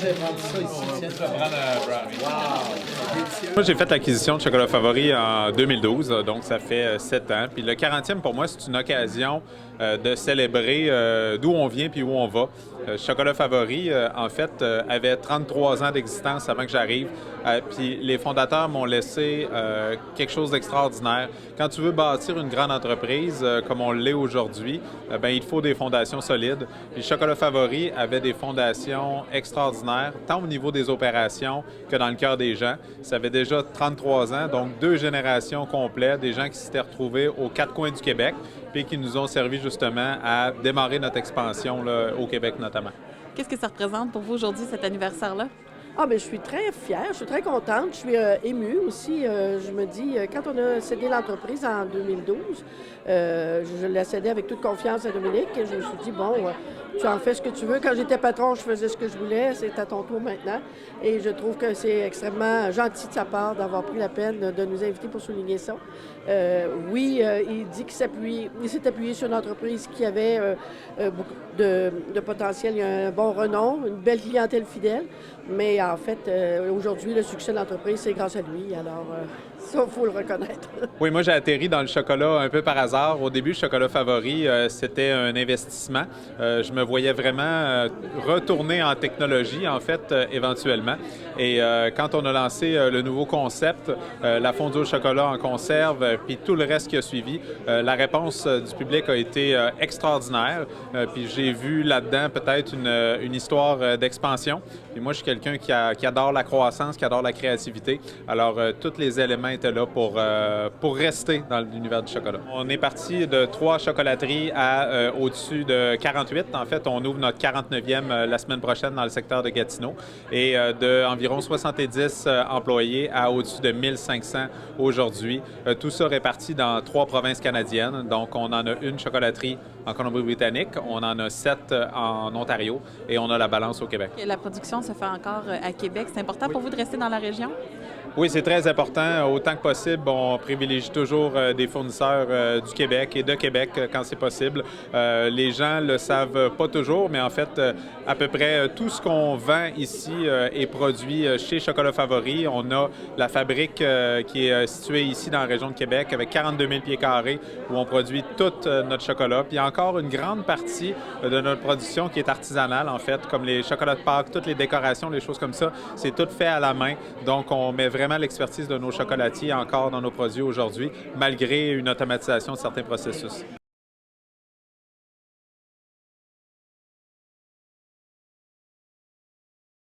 j'ai vendu ça ici. Tiens. Je vais prendre un brownie. Wow! Moi, j'ai fait l'acquisition de Chocolat Favori en 2012, donc ça fait 7 ans. Puis le 40e, pour moi, c'est une occasion de célébrer d'où on vient puis où on va. Chocolat Favori, en fait, avait 33 ans d'existence avant que j'arrive. Puis les fondateurs m'ont laissé quelque chose d'extraordinaire. Quand tu veux bâtir une grande entreprise comme on l'est aujourd'hui, ben, il faut des fondations solides. Puis Chocolat Favori avait des fondations extraordinaires, tant au niveau des opérations que dans le cœur des gens. Ça avait déjà 33 ans, donc 2 générations complètes, des gens qui s'étaient retrouvés aux 4 coins du Québec, puis qui nous ont servi justement à démarrer notre expansion là, au Québec notamment. Qu'est-ce que ça représente pour vous aujourd'hui, cet anniversaire-là? Ah, bien, je suis très fière, je suis très contente, je suis émue aussi. Je me dis, quand on a cédé l'entreprise en 2012, je l'ai cédé avec toute confiance à Dominique et je me suis dit, bon, tu en fais ce que tu veux. Quand j'étais patron, je faisais ce que je voulais, c'est à ton tour maintenant. Et je trouve que c'est extrêmement gentil de sa part d'avoir pris la peine de nous inviter pour souligner ça. Oui, il dit qu'il s'est appuyé sur une entreprise qui avait beaucoup de potentiel, il y a un bon renom, une belle clientèle fidèle, mais en fait, aujourd'hui, le succès de l'entreprise, c'est grâce à lui. Alors, ça, il faut le reconnaître. Oui, moi, j'ai atterri dans le chocolat un peu par hasard. Au début, le Chocolat Favori, c'était un investissement. Je me voyais vraiment retourner en technologie, en fait, éventuellement. Et quand on a lancé le nouveau concept, la fondue au chocolat en conserve, puis tout le reste qui a suivi, la réponse du public a été extraordinaire. Puis j'ai vu là-dedans peut-être une histoire d'expansion. Puis moi, je suis quelqu'un qui adore la croissance, qui adore la créativité. Alors, tous les éléments étaient là pour rester dans l'univers du chocolat. On est parti de 3 chocolateries à au-dessus de 48. En fait, on ouvre notre 49e la semaine prochaine dans le secteur de Gatineau et de environ 70 employés à au-dessus de 1500 aujourd'hui. Tout ça réparti dans 3 provinces canadiennes. Donc, on en a une chocolaterie en Colombie-Britannique, on en a 7 en Ontario et on a la balance au Québec. La production se fait encore à Québec. C'est important pour vous de rester dans la région? Oui, c'est très important. Autant que possible, on privilégie toujours des fournisseurs du Québec et de Québec quand c'est possible. Les gens le savent pas toujours, mais en fait, à peu près tout ce qu'on vend ici est produit chez Chocolat Favori. On a la fabrique qui est située ici dans la région de Québec avec 42 000 pieds carrés où on produit tout notre chocolat. Puis il y a encore une grande partie de notre production qui est artisanale, en fait, comme les chocolats de Pâques, toutes les décorations, les choses comme ça. C'est tout fait à la main. Donc, on met vraiment l'expertise de nos chocolatiers encore dans nos produits aujourd'hui, malgré une automatisation de certains processus.